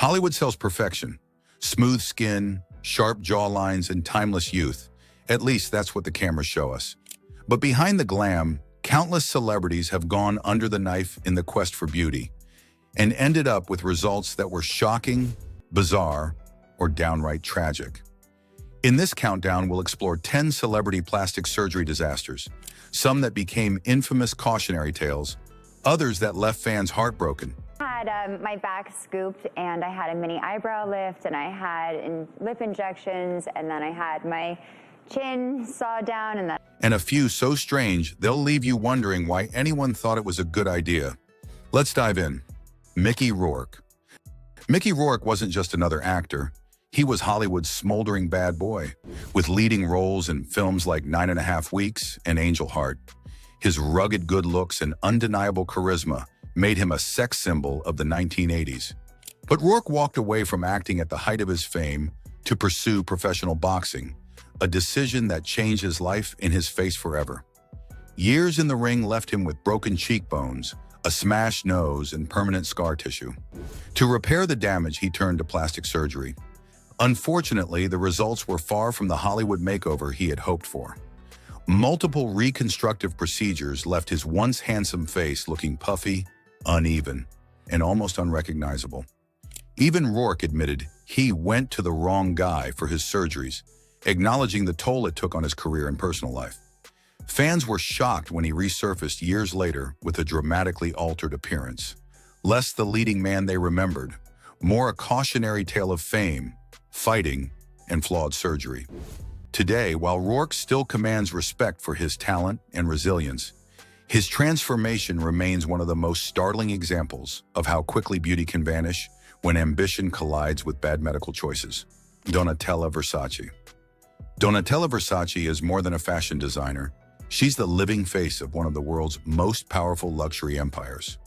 Hollywood sells perfection, smooth skin, sharp jawlines, and timeless youth. At least that's what the cameras show us. But behind the glam, countless celebrities have gone under the knife in the quest for beauty and ended up with results that were shocking, bizarre, or downright tragic. In this countdown, we'll explore 10 celebrity plastic surgery disasters, some that became infamous cautionary tales, others that left fans heartbroken. I had my back scooped, and I had a mini eyebrow lift, and I had lip injections, and then I had my chin sawed down, and a few so strange, they'll leave you wondering why anyone thought it was a good idea. Let's dive in. Mickey Rourke. Mickey Rourke wasn't just another actor. He was Hollywood's smoldering bad boy, with leading roles in films like 9.5 Weeks and Angel Heart. His rugged good looks and undeniable charisma made him a sex symbol of the 1980s. But Rourke walked away from acting at the height of his fame to pursue professional boxing, a decision that changed his life and his face forever. Years in the ring left him with broken cheekbones, a smashed nose, and permanent scar tissue. To repair the damage, he turned to plastic surgery. Unfortunately, the results were far from the Hollywood makeover he had hoped for. Multiple reconstructive procedures left his once handsome face looking puffy, uneven, and almost unrecognizable. Even Rourke admitted he went to the wrong guy for his surgeries, acknowledging the toll it took on his career and personal life. Fans were shocked when he resurfaced years later with a dramatically altered appearance. Less the leading man they remembered, more a cautionary tale of fame, fighting, and flawed surgery. Today, while Rourke still commands respect for his talent and resilience, his transformation remains one of the most startling examples of how quickly beauty can vanish when ambition collides with bad medical choices. Donatella Versace. Donatella Versace is more than a fashion designer. She's the living face of one of the world's most powerful luxury empires.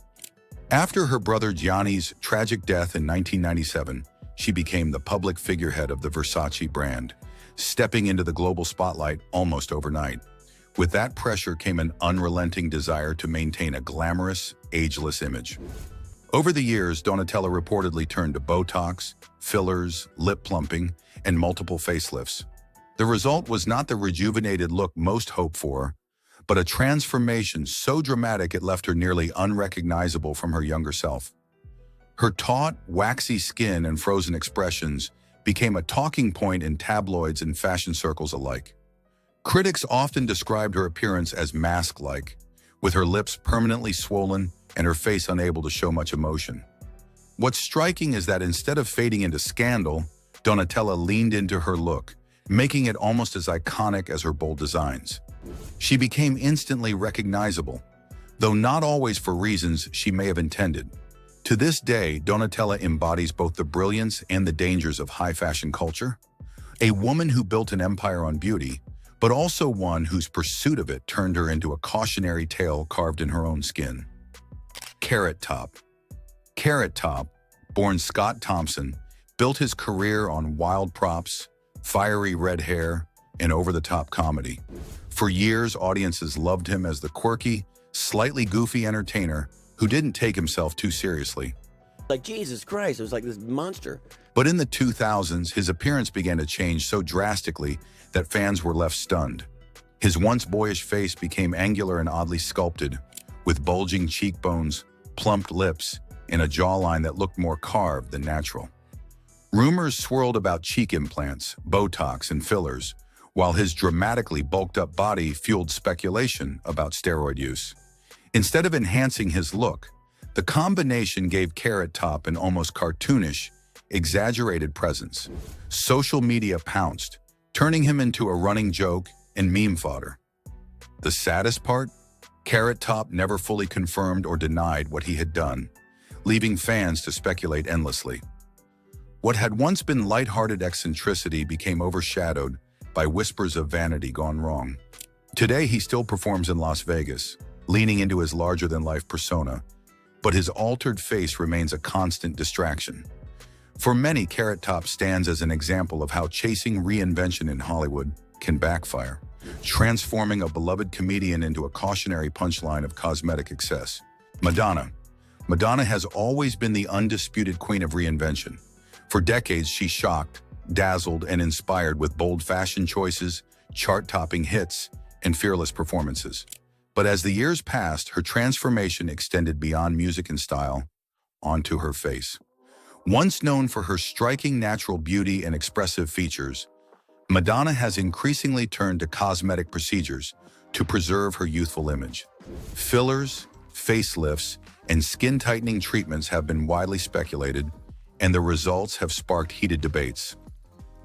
After her brother Gianni's tragic death in 1997, she became the public figurehead of the Versace brand, stepping into the global spotlight almost overnight. With that pressure came an unrelenting desire to maintain a glamorous, ageless image. Over the years, Donatella reportedly turned to Botox, fillers, lip plumping, and multiple facelifts. The result was not the rejuvenated look most hoped for, but a transformation so dramatic it left her nearly unrecognizable from her younger self. Her taut, waxy skin and frozen expressions became a talking point in tabloids and fashion circles alike. Critics often described her appearance as mask-like, with her lips permanently swollen and her face unable to show much emotion. What's striking is that instead of fading into scandal, Donatella leaned into her look, making it almost as iconic as her bold designs. She became instantly recognizable, though not always for reasons she may have intended. To this day, Donatella embodies both the brilliance and the dangers of high fashion culture, a woman who built an empire on beauty, but also one whose pursuit of it turned her into a cautionary tale carved in her own skin. Carrot Top. Carrot Top, born Scott Thompson, built his career on wild props, fiery red hair, and over-the-top comedy. For years, audiences loved him as the quirky, slightly goofy entertainer who didn't take himself too seriously. Like, Jesus Christ, it was like this monster. But in the 2000s, his appearance began to change so drastically that fans were left stunned. His once boyish face became angular and oddly sculpted, with bulging cheekbones, plumped lips, and a jawline that looked more carved than natural. Rumors swirled about cheek implants, Botox, and fillers, while his dramatically bulked-up body fueled speculation about steroid use. Instead of enhancing his look, the combination gave Carrot Top an almost cartoonish, exaggerated presence. Social media pounced, turning him into a running joke and meme fodder. The saddest part? Carrot Top never fully confirmed or denied what he had done, leaving fans to speculate endlessly. What had once been lighthearted eccentricity became overshadowed by whispers of vanity gone wrong. Today, he still performs in Las Vegas, leaning into his larger-than-life persona, but his altered face remains a constant distraction. For many, Carrot Top stands as an example of how chasing reinvention in Hollywood can backfire, transforming a beloved comedian into a cautionary punchline of cosmetic excess. Madonna. Madonna has always been the undisputed queen of reinvention. For decades, she shocked, dazzled, and inspired with bold fashion choices, chart-topping hits, and fearless performances. But as the years passed, her transformation extended beyond music and style onto her face. Once known for her striking natural beauty and expressive features, Madonna has increasingly turned to cosmetic procedures to preserve her youthful image. Fillers, facelifts, and skin-tightening treatments have been widely speculated, and the results have sparked heated debates.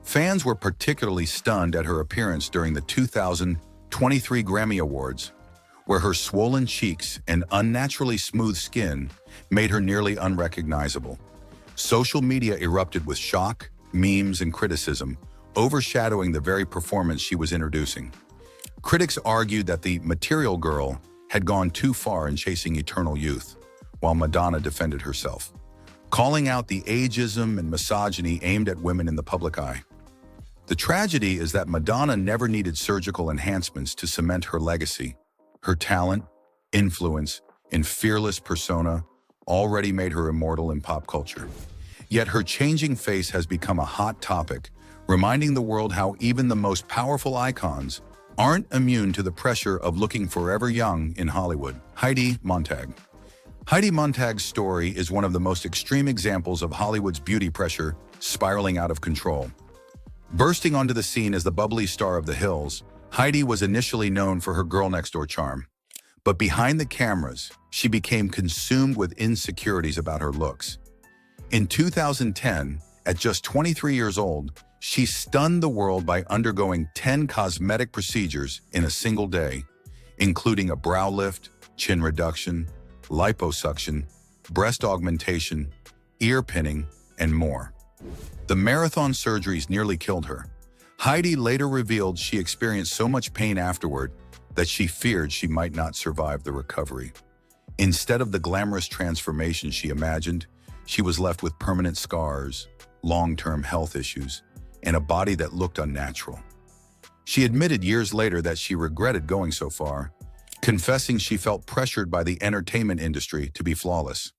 Fans were particularly stunned at her appearance during the 2023 Grammy Awards, where her swollen cheeks and unnaturally smooth skin made her nearly unrecognizable. Social media erupted with shock, memes, and criticism, overshadowing the very performance she was introducing. Critics argued that the Material Girl had gone too far in chasing eternal youth, while Madonna defended herself, calling out the ageism and misogyny aimed at women in the public eye. The tragedy is that Madonna never needed surgical enhancements to cement her legacy. Her talent, influence, and fearless persona already made her immortal in pop culture. Yet her changing face has become a hot topic, reminding the world how even the most powerful icons aren't immune to the pressure of looking forever young in Hollywood. Heidi Montag. Heidi Montag's story is one of the most extreme examples of Hollywood's beauty pressure spiraling out of control. Bursting onto the scene as the bubbly star of The Hills, Heidi was initially known for her girl-next-door charm. But behind the cameras, she became consumed with insecurities about her looks. In 2010, at just 23 years old, she stunned the world by undergoing 10 cosmetic procedures in a single day, including a brow lift, chin reduction, liposuction, breast augmentation, ear pinning, and more. The marathon surgeries nearly killed her. Heidi later revealed she experienced so much pain afterward that she feared she might not survive the recovery. Instead of the glamorous transformation she imagined, she was left with permanent scars, long-term health issues, and a body that looked unnatural. She admitted years later that she regretted going so far, confessing she felt pressured by the entertainment industry to be flawless.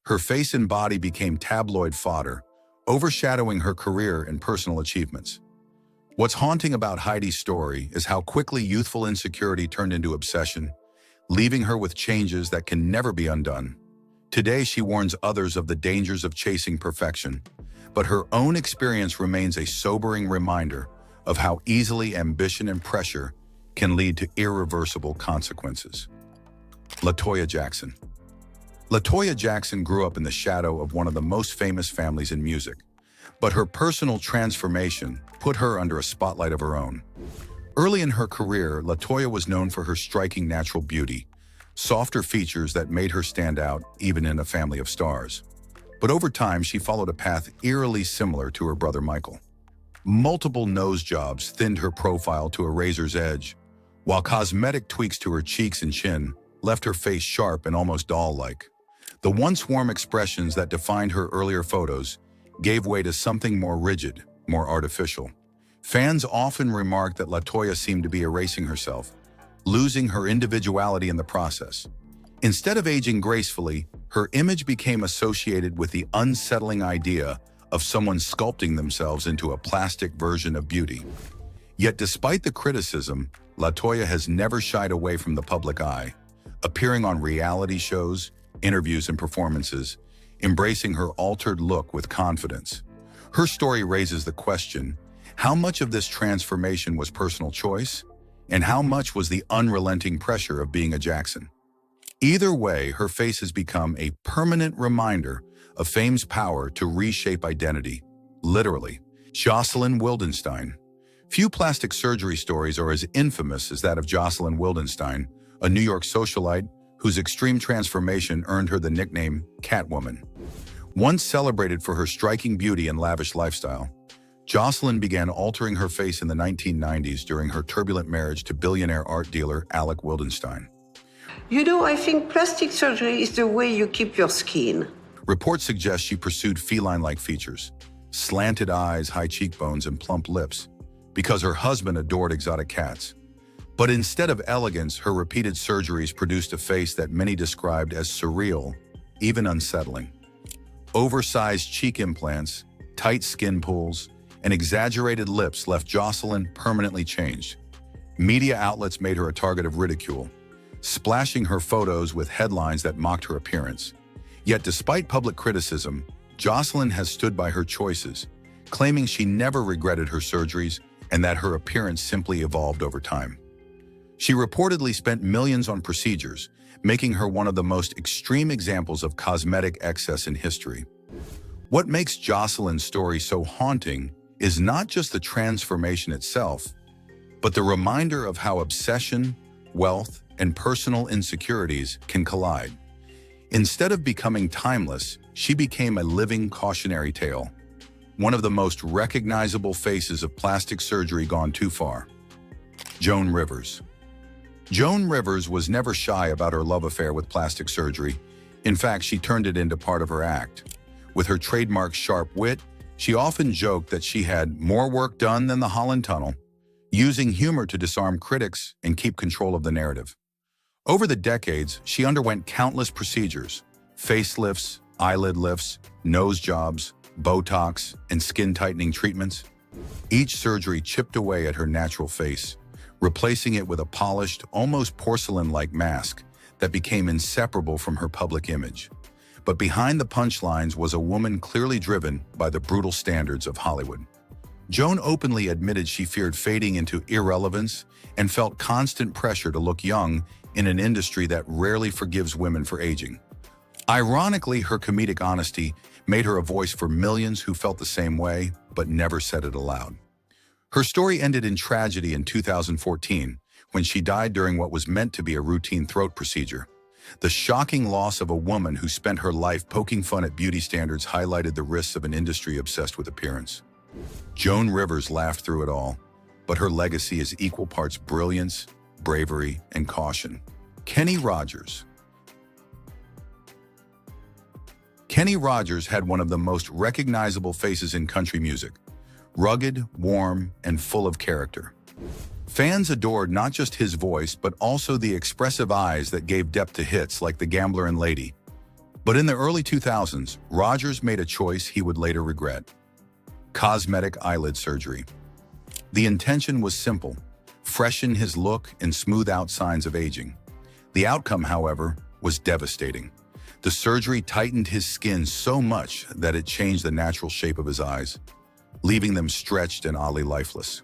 Her face and body became tabloid fodder, overshadowing her career and personal achievements. What's haunting about Heidi's story is how quickly youthful insecurity turned into obsession, leaving her with changes that can never be undone. Today, she warns others of the dangers of chasing perfection, but her own experience remains a sobering reminder of how easily ambition and pressure can lead to irreversible consequences. LaToya Jackson. LaToya Jackson grew up in the shadow of one of the most famous families in music, but her personal transformation put her under a spotlight of her own. Early in her career, LaToya was known for her striking natural beauty, softer features that made her stand out even in a family of stars. But over time, she followed a path eerily similar to her brother Michael. Multiple nose jobs thinned her profile to a razor's edge, while cosmetic tweaks to her cheeks and chin left her face sharp and almost doll-like. The once warm expressions that defined her earlier photos gave way to something more rigid, more artificial. Fans often remarked that LaToya seemed to be erasing herself, losing her individuality in the process. Instead of aging gracefully, her image became associated with the unsettling idea of someone sculpting themselves into a plastic version of beauty. Yet despite the criticism, LaToya has never shied away from the public eye, appearing on reality shows, interviews, and performances, embracing her altered look with confidence. Her story raises the question, how much of this transformation was personal choice, and how much was the unrelenting pressure of being a Jackson? Either way, her face has become a permanent reminder of fame's power to reshape identity. Literally. Jocelyn Wildenstein. Few plastic surgery stories are as infamous as that of Jocelyn Wildenstein, a New York socialite whose extreme transformation earned her the nickname Catwoman. Once celebrated for her striking beauty and lavish lifestyle, Jocelyn began altering her face in the 1990s during her turbulent marriage to billionaire art dealer Alec Wildenstein. You know, I think plastic surgery is the way you keep your skin. Reports suggest she pursued feline-like features, slanted eyes, high cheekbones, and plump lips, because her husband adored exotic cats. But instead of elegance, her repeated surgeries produced a face that many described as surreal, even unsettling. Oversized cheek implants, tight skin pools, and exaggerated lips left Jocelyn permanently changed. Media outlets made her a target of ridicule, splashing her photos with headlines that mocked her appearance. Yet despite public criticism, Jocelyn has stood by her choices, claiming she never regretted her surgeries and that her appearance simply evolved over time. She reportedly spent millions on procedures, making her one of the most extreme examples of cosmetic excess in history. What makes Jocelyn's story so haunting is not just the transformation itself, but the reminder of how obsession, wealth, and personal insecurities can collide. Instead of becoming timeless, she became a living cautionary tale, one of the most recognizable faces of plastic surgery gone too far. Joan Rivers. Joan Rivers was never shy about her love affair with plastic surgery. In fact, she turned it into part of her act. With her trademark sharp wit, she often joked that she had more work done than the Holland Tunnel, using humor to disarm critics and keep control of the narrative. Over the decades, she underwent countless procedures: facelifts, eyelid lifts, nose jobs, Botox, and skin-tightening treatments. Each surgery chipped away at her natural face, replacing it with a polished, almost porcelain-like mask that became inseparable from her public image. But behind the punchlines was a woman clearly driven by the brutal standards of Hollywood. Joan openly admitted she feared fading into irrelevance and felt constant pressure to look young in an industry that rarely forgives women for aging. Ironically, her comedic honesty made her a voice for millions who felt the same way, but never said it aloud. Her story ended in tragedy in 2014, when she died during what was meant to be a routine throat procedure. The shocking loss of a woman who spent her life poking fun at beauty standards highlighted the risks of an industry obsessed with appearance. Joan Rivers laughed through it all, but her legacy is equal parts brilliance, bravery, and caution. Kenny Rogers. Kenny Rogers had one of the most recognizable faces in country music, rugged, warm, and full of character. Fans adored not just his voice, but also the expressive eyes that gave depth to hits like The Gambler and Lady. But in the early 2000s, Rogers made a choice he would later regret: cosmetic eyelid surgery. The intention was simple: freshen his look and smooth out signs of aging. The outcome, however, was devastating. The surgery tightened his skin so much that it changed the natural shape of his eyes, leaving them stretched and oddly lifeless.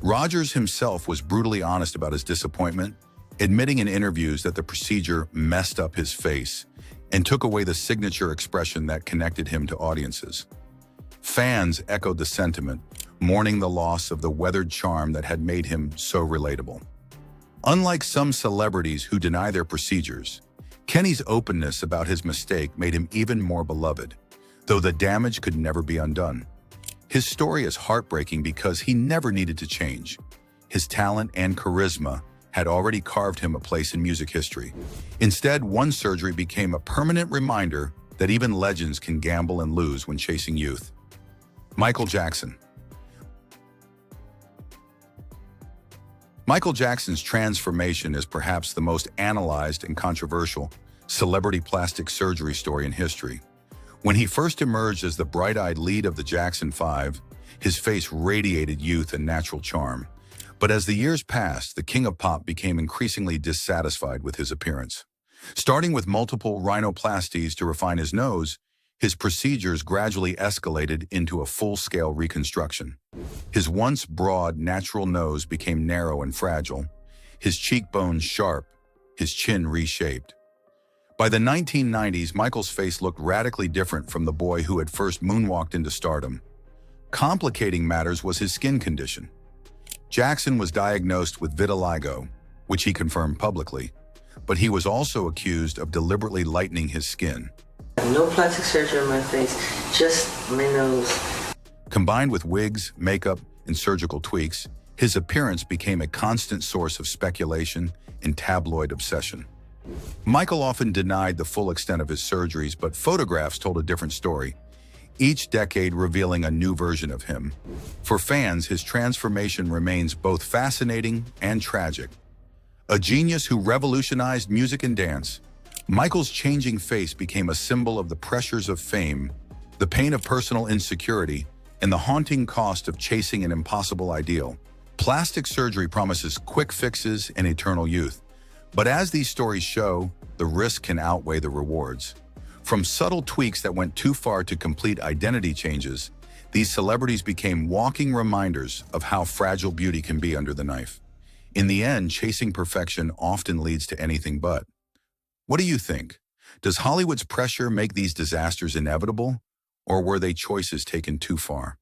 Rogers himself was brutally honest about his disappointment, admitting in interviews that the procedure messed up his face and took away the signature expression that connected him to audiences. Fans echoed the sentiment, mourning the loss of the weathered charm that had made him so relatable. Unlike some celebrities who deny their procedures, Kenny's openness about his mistake made him even more beloved, though the damage could never be undone. His story is heartbreaking because he never needed to change. His talent and charisma had already carved him a place in music history. Instead, one surgery became a permanent reminder that even legends can gamble and lose when chasing youth. Michael Jackson. Michael Jackson's transformation is perhaps the most analyzed and controversial celebrity plastic surgery story in history. When he first emerged as the bright-eyed lead of the Jackson 5, his face radiated youth and natural charm. But as the years passed, the king of pop became increasingly dissatisfied with his appearance. Starting with multiple rhinoplasties to refine his nose, his procedures gradually escalated into a full-scale reconstruction. His once broad, natural nose became narrow and fragile, his cheekbones sharp, his chin reshaped. By the 1990s, Michael's face looked radically different from the boy who had first moonwalked into stardom. Complicating matters was his skin condition. Jackson was diagnosed with vitiligo, which he confirmed publicly, but he was also accused of deliberately lightening his skin. No plastic surgery on my face, just my nose. Combined with wigs, makeup, and surgical tweaks, his appearance became a constant source of speculation and tabloid obsession. Michael often denied the full extent of his surgeries, but photographs told a different story, each decade revealing a new version of him. For fans, his transformation remains both fascinating and tragic. A genius who revolutionized music and dance, Michael's changing face became a symbol of the pressures of fame, the pain of personal insecurity, and the haunting cost of chasing an impossible ideal. Plastic surgery promises quick fixes and eternal youth. But as these stories show, the risk can outweigh the rewards. From subtle tweaks that went too far to complete identity changes, these celebrities became walking reminders of how fragile beauty can be under the knife. In the end, chasing perfection often leads to anything but. What do you think? Does Hollywood's pressure make these disasters inevitable, or were they choices taken too far?